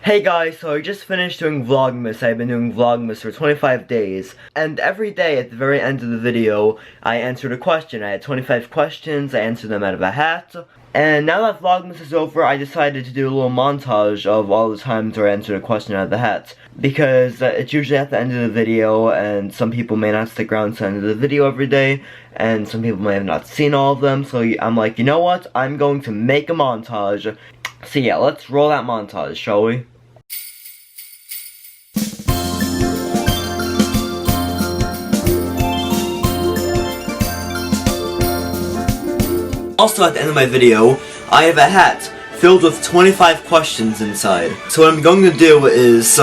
Hey guys, so I just finished doing Vlogmas. I've been doing Vlogmas for 25 days. And every day at the very end of the video, I answered a question. I had 25 questions, I answered them out of a hat. And now that Vlogmas is over, I decided to do a little montage of all the times where I answered a question out of the hat. Because it's usually at the end of the video, and some people may not stick around to the end of the video every day, and some people may have not seen all of them, so I'm like, you know what? I'm going to make a montage. So yeah, let's roll that montage, shall we? Also, at the end of my video, I have a hat filled with 25 questions inside. So what I'm going to do is,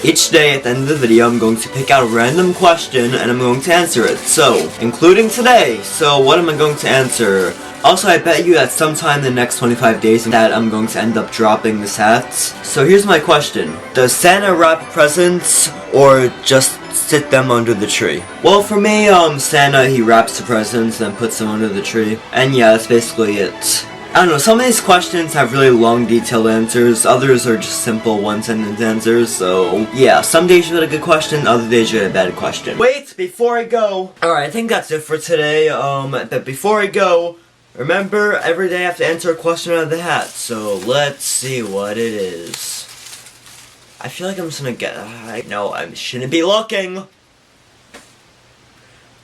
each day at the end of the video, I'm going to pick out a random question and I'm going to answer it. So, including today, so what am I going to answer? Also, I bet you that sometime in the next 25 days that I'm going to end up dropping this hat. So here's my question. Does Santa wrap presents or just sit them under the tree? Well, for me, Santa, he wraps the presents and puts them under the tree. And yeah, that's basically it. I don't know, some of these questions have really long, detailed answers. Others are just simple one-sentence answers, so yeah, some days you get a good question, other days you get a bad question. Wait, before I go, alright, I think that's it for today, but before I go, remember, every day I have to answer a question out of the hat, so let's see what it is. I feel like I'm just gonna get, no, I shouldn't be looking.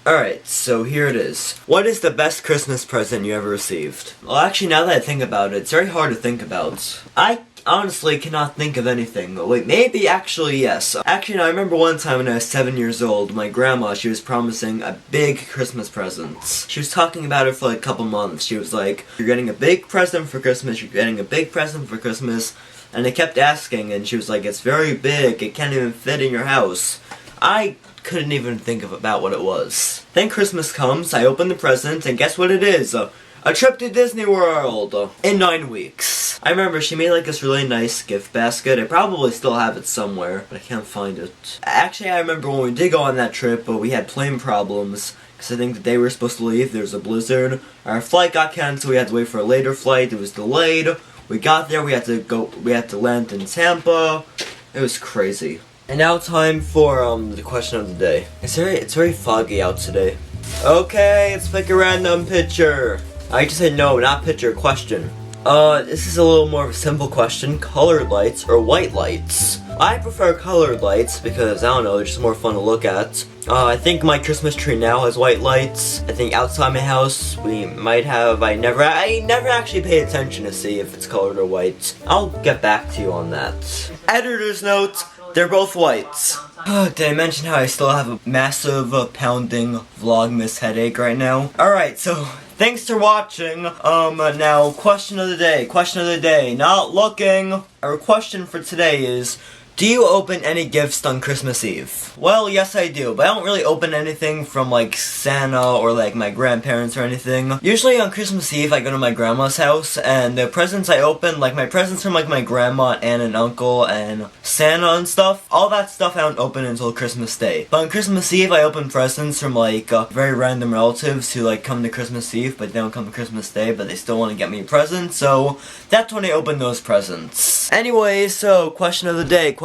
Alright, so here it is. What is the best Christmas present you ever received? Well, actually, now that I think about it, it's very hard to think about. I honestly cannot think of anything. Wait, maybe, actually, yes. Actually, no, I remember one time when I was 7 years old, my grandma, she was promising a big Christmas present. She was talking about it for like a couple months. She was like, you're getting a big present for Christmas, you're getting a big present for Christmas. And I kept asking, and she was like, it's very big, it can't even fit in your house. I couldn't even think about what it was. Then Christmas comes, I open the present, and guess what it is? A trip to Disney World in 9 weeks. I remember she made like this really nice gift basket. I probably still have it somewhere, but I can't find it. Actually, I remember when we did go on that trip, but we had plane problems. Because I think the day we were supposed to leave, there was a blizzard. Our flight got canceled, we had to wait for a later flight, it was delayed. We got there, we had to land in Tampa. It was crazy. And now time for the question of the day. It's very foggy out today. Okay, let's pick a random picture. I just said no, not picture, question. This is a little more of a simple question. Colored lights or white lights? I prefer colored lights because, I don't know, they're just more fun to look at. I think my Christmas tree now has white lights. I think outside my house we might have, I never actually paid attention to see if it's colored or white. I'll get back to you on that. Editor's note, they're both whites. Did I mention how I still have a massive pounding Vlogmas headache right now? Alright, so thanks for watching. Now, question of the day, not looking. Our question for today is, do you open any gifts on Christmas Eve? Well, yes I do, but I don't really open anything from like Santa or like my grandparents or anything. Usually on Christmas Eve I go to my grandma's house and the presents I open, like my presents from like my grandma, aunt and uncle and Santa and stuff, all that stuff I don't open until Christmas Day. But on Christmas Eve I open presents from like very random relatives who like come to Christmas Eve but they don't come to Christmas Day but they still want to get me a present, so that's when I open those presents. Anyway, so question of the day.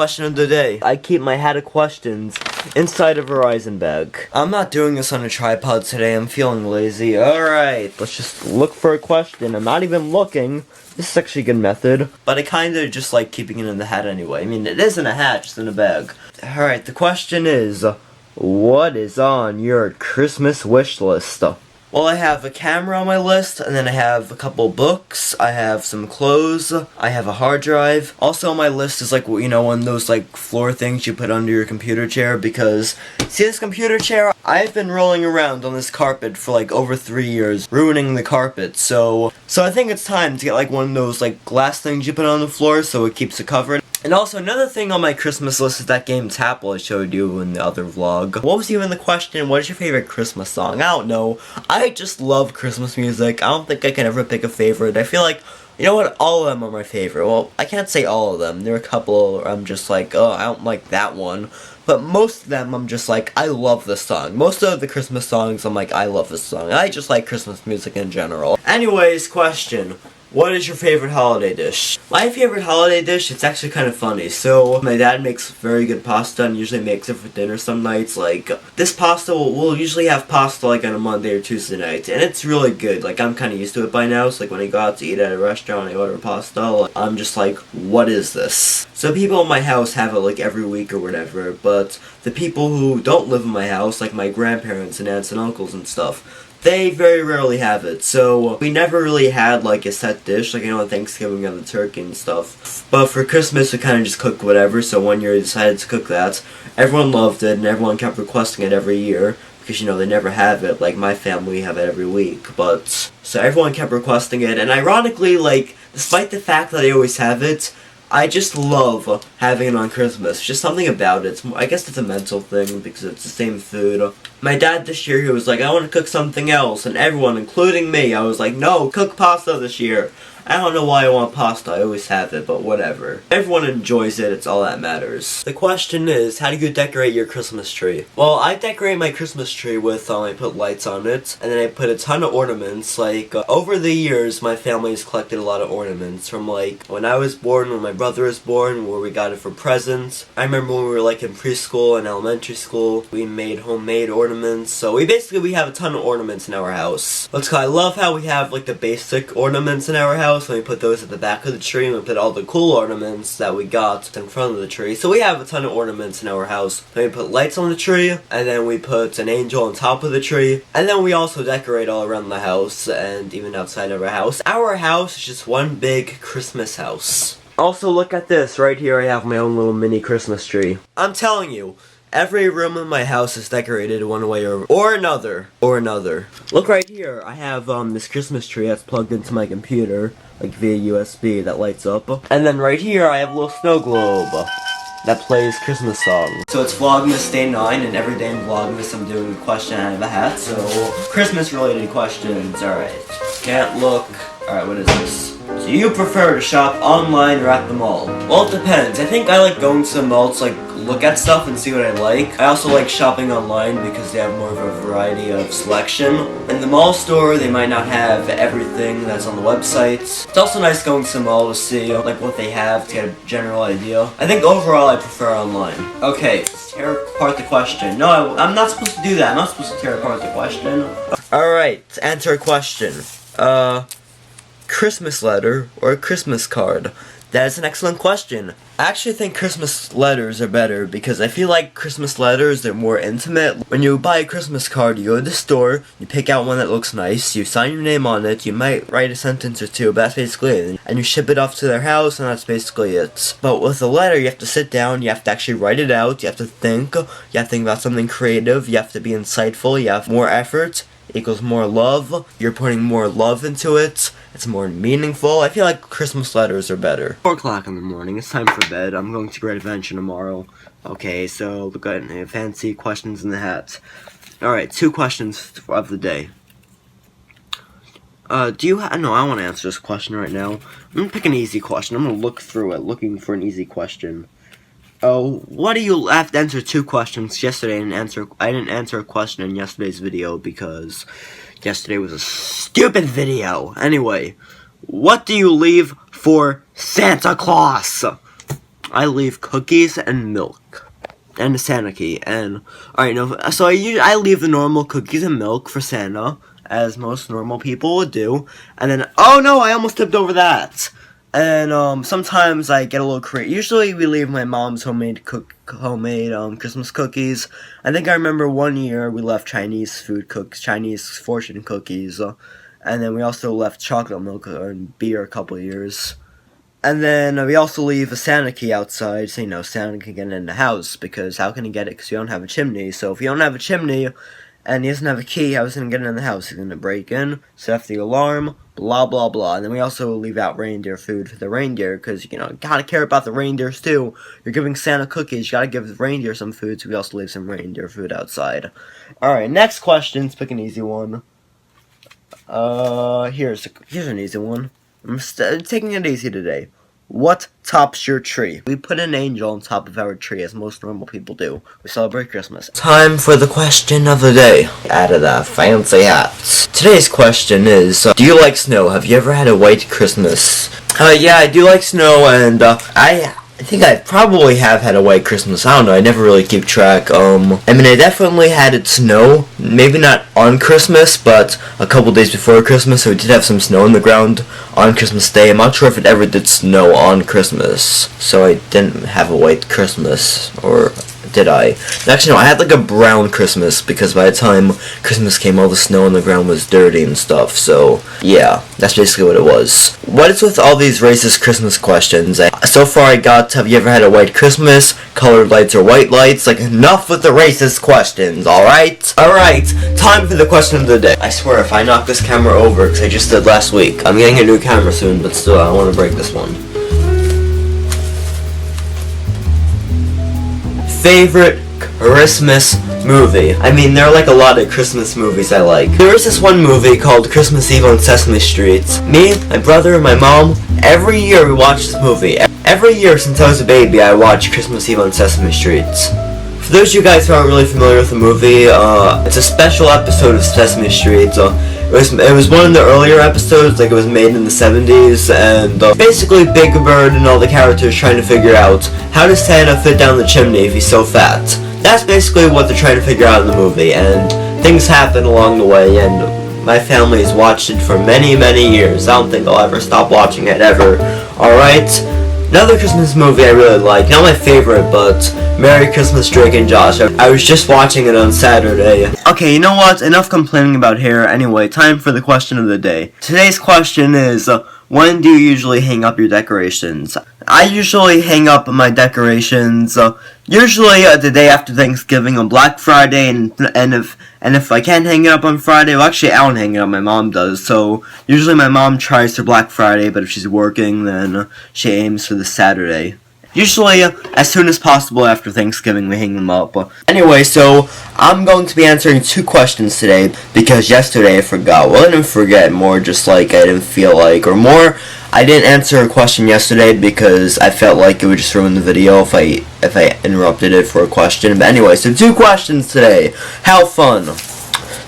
I keep my hat of questions inside a Verizon bag. I'm not doing this on a tripod today, I'm feeling lazy. Alright, let's just look for a question. I'm not even looking. This is actually a good method. But I kinda just like keeping it in the hat anyway. I mean, it isn't a hat, just in a bag. Alright, the question is, what is on your Christmas wish list? Well, I have a camera on my list, and then I have a couple books, I have some clothes, I have a hard drive. Also on my list is like, you know, one of those like floor things you put under your computer chair, because, see this computer chair? I've been rolling around on this carpet for like over 3 years, ruining the carpet, so I think it's time to get like one of those like glass things you put on the floor so it keeps it covered. And also, another thing on my Christmas list is that game Tapple I showed you in the other vlog. What was even the question? What is your favorite Christmas song? I don't know. I just love Christmas music. I don't think I can ever pick a favorite. I feel like, you know what, all of them are my favorite. Well, I can't say all of them. There are a couple where I'm just like, oh, I don't like that one. But most of them, I'm just like, I love this song. Most of the Christmas songs, I'm like, I love this song. I just like Christmas music in general. Anyways, question. What is your favorite holiday dish? My favorite holiday dish, it's actually kind of funny. So, my dad makes very good pasta and usually makes it for dinner some nights. Like, this pasta, we'll usually have pasta like on a Monday or Tuesday night. And it's really good. Like, I'm kind of used to it by now. So, like, when I go out to eat at a restaurant and I order pasta, like, I'm just like, what is this? So, people in my house have it like every week or whatever. But the people who don't live in my house, like my grandparents and aunts and uncles and stuff, they very rarely have it, so we never really had like a set dish, like I know on Thanksgiving we have the turkey and stuff. But for Christmas we kind of just cook whatever, so one year we decided to cook that. Everyone loved it, and everyone kept requesting it every year, because you know, they never have it, like my family have it every week, but... So everyone kept requesting it, and ironically, like, despite the fact that I always have it, I just love having it on Christmas. Just something about it. I guess it's a mental thing because it's the same food. My dad this year, he was like, I want to cook something else. And everyone, including me, I was like, no, cook pasta this year. I don't know why I want pasta. I always have it, but whatever. Everyone enjoys it. It's all that matters. The question is, how do you decorate your Christmas tree? Well, I decorate my Christmas tree with, I put lights on it, and then I put a ton of ornaments. Like, over the years, my family has collected a lot of ornaments. From, like, when I was born, when my brother was born, where we got it for presents. I remember when we were, like, in preschool and elementary school, we made homemade ornaments. So, we have a ton of ornaments in our house. I love how we have, like, the basic ornaments in our house. And we put those at the back of the tree, and we put all the cool ornaments that we got in front of the tree. So we have a ton of ornaments in our house. Then we put lights on the tree, and then we put an angel on top of the tree. And then we also decorate all around the house, and even outside of our house. Our house is just one big Christmas house. Also, look at this. Right here I have my own little mini Christmas tree. I'm telling you, every room in my house is decorated one way or another. Look right here, I have this Christmas tree that's plugged into my computer, like via USB, that lights up. And then right here I have a little snow globe that plays Christmas songs. So it's Vlogmas Day 9, and every day in Vlogmas I'm doing a question out of a hat, so Christmas related questions, alright. Can't look, alright, what is this? Do you prefer to shop online or at the mall? Well, it depends. I think I like going to the mall to like look at stuff and see what I like. I also like shopping online because they have more of a variety of selection. In the mall store, they might not have everything that's on the website. It's also nice going to the mall to see like what they have to get a general idea. I think overall I prefer online. Okay, let's tear apart the question. No, I'm not supposed to do that. I'm not supposed to tear apart the question. Alright, to answer a question. Christmas letter or a Christmas card? That is an excellent question. I actually think Christmas letters are better because I feel like Christmas letters, they're more intimate. When you buy a Christmas card, you go to the store, you pick out one that looks nice, you sign your name on it, you might write a sentence or two, but that's basically it. And you ship it off to their house, and that's basically it. But with a letter, you have to sit down, you have to actually write it out, you have to think about something creative, you have to be insightful, you have more effort. Equals more love. You're putting more love into it. It's more meaningful. I feel like Christmas letters are better. 4 o'clock in the morning. It's time for bed. I'm going to Great Adventure tomorrow. Okay, so we got any fancy questions in the hat. Alright, 2 questions of the day. No, I want to answer this question right now. I'm going to pick an easy question. I'm going to look through it, looking for an easy question. Oh, what do you have to answer 2 questions yesterday and I didn't answer a question in yesterday's video because yesterday was a stupid video. Anyway, what do you leave for Santa Claus? I leave cookies and milk. And a Santa key. And, alright, no, so I leave the normal cookies and milk for Santa, as most normal people would do. And then, oh no, I almost tipped over that. And sometimes I get a little creative. Usually we leave my mom's homemade Christmas cookies. I think I remember one year we left Chinese fortune cookies. And then we also left chocolate milk and beer a couple of years. And then we also leave a Santa key outside so, you know, Santa can get in the house. Because how can he get it? Because you don't have a chimney. So if you don't have a chimney and he doesn't have a key, how is he going to get in the house? He's going to break in, set off the alarm, blah, blah, blah. And then we also leave out reindeer food for the reindeer, because, you know, you gotta care about the reindeers, too. You're giving Santa cookies, you gotta give the reindeer some food, so we also leave some reindeer food outside. Alright, next question, let's pick an easy one. Here's an easy one. I'm taking it easy today. What tops your tree? We put an angel on top of our tree, as most normal people do. We celebrate Christmas. Time for the question of the day. Out of that fancy hat. Today's question is, do you like snow? Have you ever had a white Christmas? Yeah, I do like snow, and I think I probably have had a white Christmas. I don't know, I never really keep track. I mean, I definitely had it snow. Maybe not on Christmas, but a couple days before Christmas, so we did have some snow on the ground on Christmas Day. I'm not sure if it ever did snow on Christmas, so I didn't have a white Christmas, or did I? Actually, no, I had like a brown Christmas, because by the time Christmas came, all the snow on the ground was dirty and stuff, so yeah, that's basically what it was. What is with all these racist Christmas questions? So far I got, have you ever had a white Christmas, colored lights or white lights? Like, enough with the racist questions, alright? Alright, time for the question of the day. I swear, if I knock this camera over, because I just did last week, I'm getting a new camera soon, but still, I don't want to break this one. Favorite Christmas movie? I mean, there are like a lot of Christmas movies I like. There is this one movie called Christmas Eve on Sesame Street. Me, my brother, and my mom, every year we watch this movie. Every year since I was a baby, I watch Christmas Eve on Sesame Street. For those of you guys who aren't really familiar with the movie, it's a special episode of Sesame Street. It was one of the earlier episodes, like it was made in the 70s, and basically Big Bird and all the characters trying to figure out how does Santa fit down the chimney if he's so fat. That's basically what they're trying to figure out in the movie, and things happen along the way, and my family has watched it for many, many years. I don't think I'll ever stop watching it, ever. Alright? Another Christmas movie I really like, not my favorite, but Merry Christmas, Drake and Josh. I was just watching it on Saturday. Okay, you know what? Enough complaining about hair. Anyway, time for the question of the day. Today's question is, when do you usually hang up your decorations? I usually hang up my decorations, usually the day after Thanksgiving on Black Friday, and if I can't hang it up on Friday, well actually I don't hang it up, my mom does, so usually my mom tries for Black Friday, but if she's working, then she aims for the Saturday. Usually, as soon as possible after Thanksgiving, we hang them up. Anyway, so, I'm going to be answering 2 questions today, because yesterday I forgot. Well, I didn't forget, more just like I didn't feel like, or more, I didn't answer a question yesterday because I felt like it would just ruin the video if I interrupted it for a question. But anyway, so 2 questions today. How fun!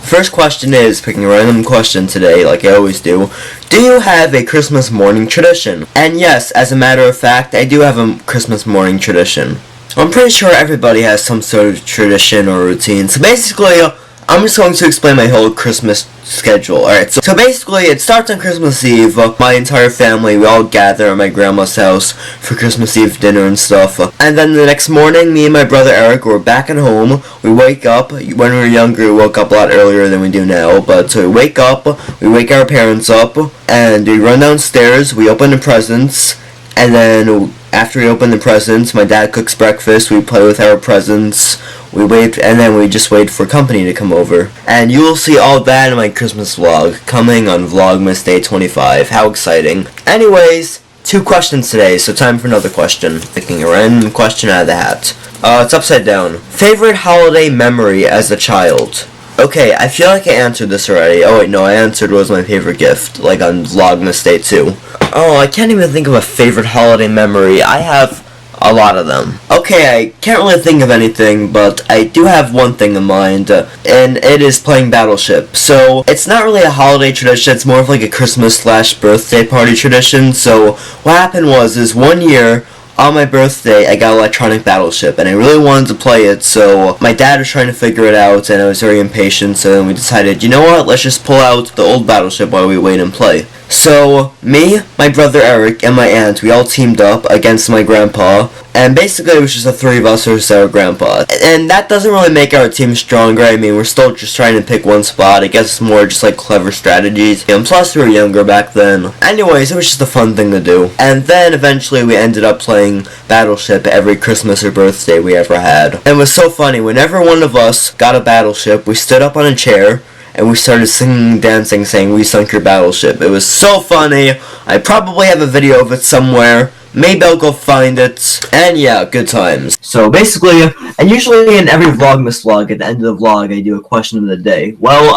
First question is, picking a random question today, like I always do. Do you have a Christmas morning tradition? And yes, as a matter of fact, I do have a Christmas morning tradition. I'm pretty sure everybody has some sort of tradition or routine. So basically, I'm just going to explain my whole Christmas schedule. Alright, so basically, it starts on Christmas Eve. My entire family, we all gather at my grandma's house for Christmas Eve dinner and stuff. And then the next morning, me and my brother Eric, we're back at home. We wake up. When we were younger, we woke up a lot earlier than we do now. But so we wake up, we wake our parents up, and we run downstairs, we open the presents, and then after we open the presents, my dad cooks breakfast, we play with our presents, we wait, and then we just wait for company to come over. And you will see all that in my Christmas vlog, coming on Vlogmas Day 25. How exciting. Anyways, 2 questions today, so time for another question. Picking a random question out of the hat. It's upside down. Favorite holiday memory as a child? Okay, I feel like I answered this already. Oh wait, no, I answered what was my favorite gift, like on Vlogmas Day 2. Oh, I can't even think of a favorite holiday memory. I have a lot of them. Okay, I can't really think of anything, but I do have one thing in mind, and it is playing Battleship. So, it's not really a holiday tradition, it's more of like a Christmas/birthday party tradition. So, what happened was one year, on my birthday, I got Electronic Battleship, and I really wanted to play it, so my dad was trying to figure it out, and I was very impatient, so then we decided, you know what, let's just pull out the old Battleship while we wait and play. So, me, my brother Eric, and my aunt, we all teamed up against my grandpa, and basically it was just the 3 of us versus our grandpa. And that doesn't really make our team stronger. I mean, we're still just trying to pick one spot. I guess it's more just like clever strategies. And plus we were younger back then. Anyways, it was just a fun thing to do. And then eventually we ended up playing Battleship every Christmas or birthday we ever had. And it was so funny. Whenever one of us got a Battleship, we stood up on a chair, and we started singing and dancing, saying, "We sunk your battleship." It was so funny. I probably have a video of it somewhere. Maybe I'll go find it. And yeah, good times. So basically, and usually in every Vlogmas vlog, at the end of the vlog, I do a question of the day. Well,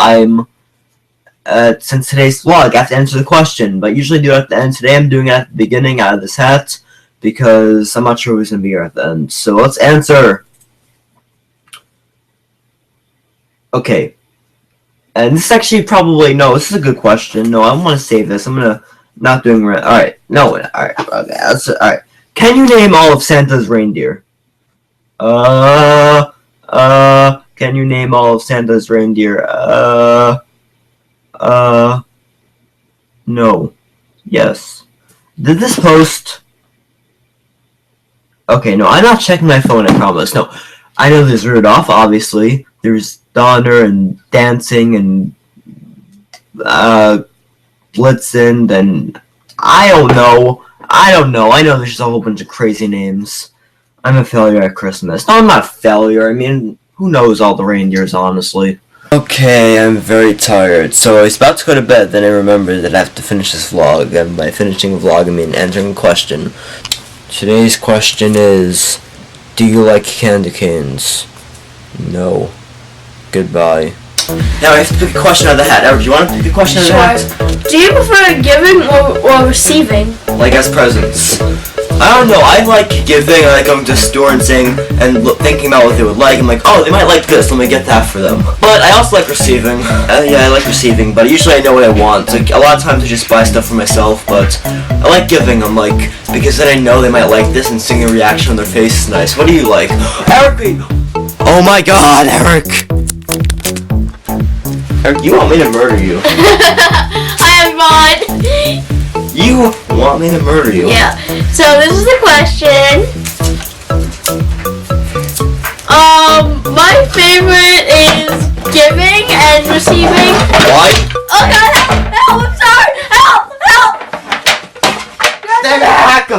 since today's vlog, I have to answer the question, but usually do it at the end. Today I'm doing it at the beginning out of this hat, because I'm not sure who's going to be here at the end. So let's answer. Okay. And this is actually probably, no, this is a good question. No, I want to save this. I'm going to, not doing right. Alright, no, alright, okay, alright. Can you name all of Santa's reindeer? Can you name all of Santa's reindeer? No. Yes. Did this post? Okay, no, I'm not checking my phone, I promise. No, I know there's Rudolph, obviously. There's Donner and Dancing and, Blitzen, and I don't know. I know there's just a whole bunch of crazy names. I'm a failure at Christmas. No, I'm not a failure. I mean, who knows all the reindeers, honestly. Okay, I'm very tired. So I was about to go to bed, then I remembered that I have to finish this vlog. And by finishing a vlog, I mean answering a question. Today's question is, do you like candy canes? No. Goodbye. Now I have to pick a question out of the hat. Do you want to pick a question out of the hat? Do you prefer giving or receiving? Like as presents. I don't know, I like giving, I like going to the store and saying, and thinking about what they would like. I'm like, oh, they might like this, let me get that for them. But I also like receiving. Yeah, I like receiving, but usually I know what I want. Like, a lot of times I just buy stuff for myself, but I like giving them, like, because then I know they might like this and seeing the reaction on their face is nice. What do you like? Eric! Oh my god, Eric! Eric, you want me to murder you? I am fine. You want me to murder you? Yeah. So this is the question. My favorite is giving and receiving. Why? Oh god, help! I'm sorry! Help! Stay back!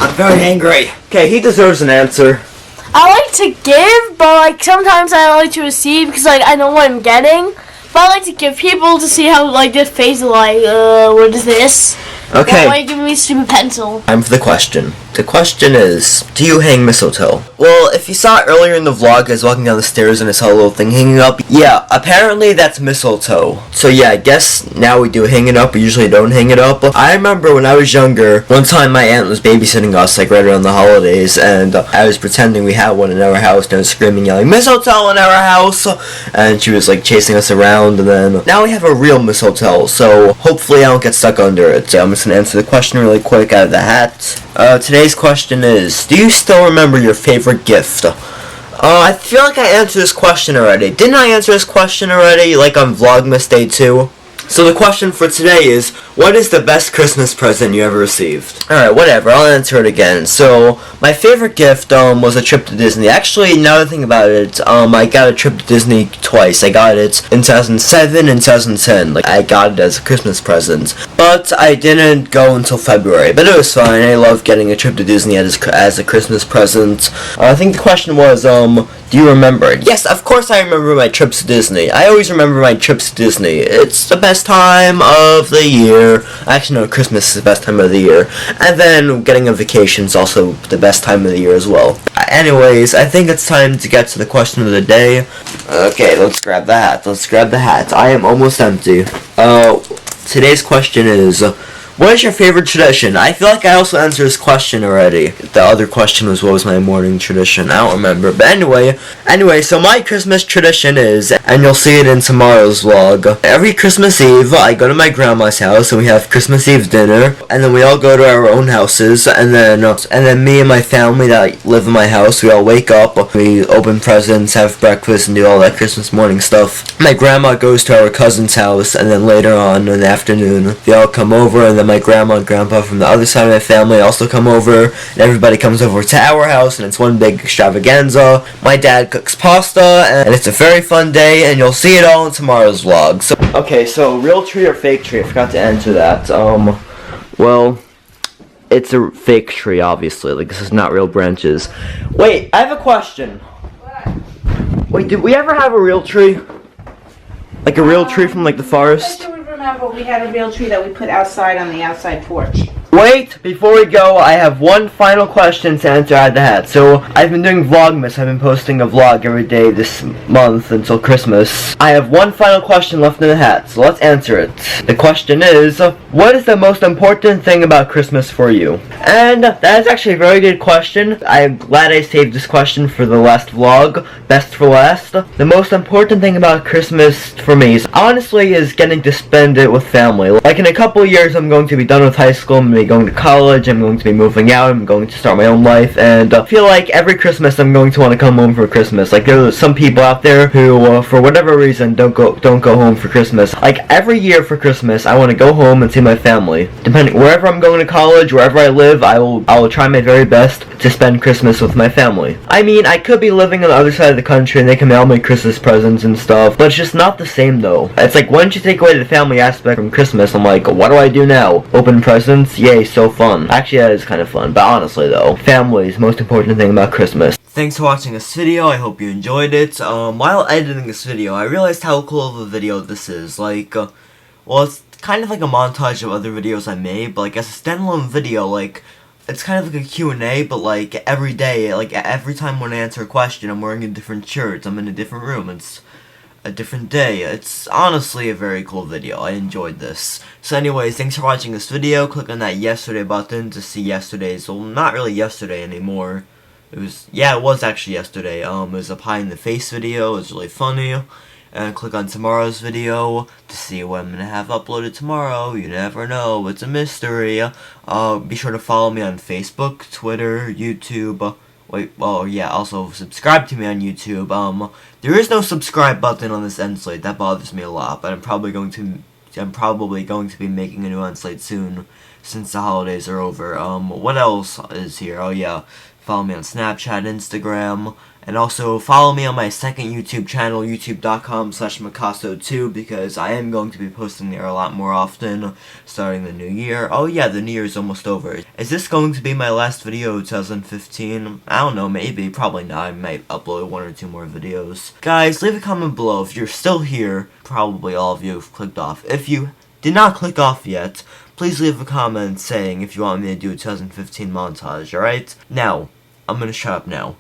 I'm very angry. Okay, he deserves an answer. I like to give, but like sometimes I like to receive because like I know what I'm getting. But I like to give people to see how like this face is like, what is this? Okay. Why are you giving me a stupid pencil? Time for the question. The question is, do you hang mistletoe? Well, if you saw it earlier in the vlog, I was walking down the stairs and I saw a little thing hanging up. Yeah, apparently that's mistletoe. So yeah, I guess now we do hang it up. We usually don't hang it up. I remember when I was younger, one time my aunt was babysitting us, like right around the holidays, and I was pretending we had one in our house, and I was screaming, yelling, mistletoe in our house! And she was like chasing us around, and then now we have a real mistletoe, so hopefully I don't get stuck under it. So I'm just gonna answer the question really quick out of the hat. Today's question is, do you still remember your favorite gift? I feel like I answered this question already. Didn't I answer this question already, like on Vlogmas Day 2? So the question for today is, what is the best Christmas present you ever received? Alright, whatever, I'll answer it again. So, my favorite gift, was a trip to Disney. Actually, now that I think about it, I got a trip to Disney twice. I got it in 2007 and 2010. Like, I got it as a Christmas present. But I didn't go until February. But it was fine. I love getting a trip to Disney as a Christmas present. I think the question was, do you remember it? Yes, of course I remember my trips to Disney. I always remember my trips to Disney. It's the best time of the year. Actually, no, Christmas is the best time of the year. And then getting a vacation is also the best time of the year as well. Anyways, I think it's time to get to the question of the day. Okay, let's grab the hat. Let's grab the hat. I am almost empty. Today's question is, what is your favorite tradition? I feel like I also answered this question already. The other question was, what was my morning tradition? I don't remember. But anyway, so my Christmas tradition is, and you'll see it in tomorrow's vlog. Every Christmas Eve, I go to my grandma's house and we have Christmas Eve dinner. And then we all go to our own houses. And then me and my family that live in my house, we all wake up. We open presents, have breakfast, and do all that Christmas morning stuff. My grandma goes to our cousin's house. And then later on in the afternoon, they all come over, and then my grandma and grandpa from the other side of my family also come over, and everybody comes over to our house, and it's one big extravaganza. My dad cooks pasta, and it's a very fun day, and you'll see it all in tomorrow's vlog. So real tree or fake tree? I forgot to answer that. Well, it's a fake tree, obviously. Like, this is not real branches. Wait, I have a question. What? Wait, did we ever have a real tree? Like a real tree from, like, the forest? I don't remember we had a real tree that we put outside on the outside porch. Wait, before we go, I have one final question to answer out of the hat. So, I've been doing Vlogmas. I've been posting a vlog every day this month until Christmas. I have one final question left in the hat, so let's answer it. The question is, what is the most important thing about Christmas for you? And that is actually a very good question. I'm glad I saved this question for the last vlog. Best for last. The most important thing about Christmas for me honestly is getting to spend it with family. Like in a couple years I'm going to be done with high school, I'm going to be going to college, I'm going to be moving out, I'm going to start my own life, and I feel like every Christmas I'm going to want to come home for Christmas. Like there are some people out there who for whatever reason don't go home for Christmas. Like every year for Christmas I want to go home and see my family. Depending wherever I'm going to college, wherever I live, I will try my very best to spend Christmas with my family. I mean, I could be living on the other side of the country and they can mail me Christmas presents and stuff, but it's just not the same though. It's like once you take away the family aspect from Christmas, I'm like, what do I do now? Open presents? Yay, so fun. Actually, that is kind of fun, but honestly though, family is the most important thing about Christmas. Thanks for watching this video, I hope you enjoyed it. While editing this video, I realized how cool of a video this is. Like, well, it's kind of like a montage of other videos I made, but like as a standalone video, like, it's kind of like a Q&A, but like every day, like every time when I answer a question, I'm wearing a different shirt, I'm in a different room, it's a different day. It's honestly a very cool video. I enjoyed this. So anyways, thanks for watching this video. Click on that yesterday button to see yesterday's, well, not really yesterday anymore. It was actually yesterday. It was a pie in the face video. It was really funny. And click on tomorrow's video to see what I'm gonna have uploaded tomorrow. You never know, it's a mystery. Be sure to follow me on Facebook, Twitter, YouTube. Also subscribe to me on YouTube. There is no subscribe button on this end slate. That bothers me a lot, but I'm probably going to be making a new end slate soon, since the holidays are over. What else is here? Oh yeah, follow me on Snapchat, Instagram, and also follow me on my second YouTube channel, youtube.com/Macawso2, because I am going to be posting there a lot more often, starting the new year. Oh yeah, the new year is almost over. Is this going to be my last video of 2015? I don't know, maybe, probably not. I might upload 1 or 2 more videos. Guys, leave a comment below if you're still here. Probably all of you have clicked off. If you did not click off yet, please leave a comment saying if you want me to do a 2015 montage, alright? Now, I'm gonna shut up now.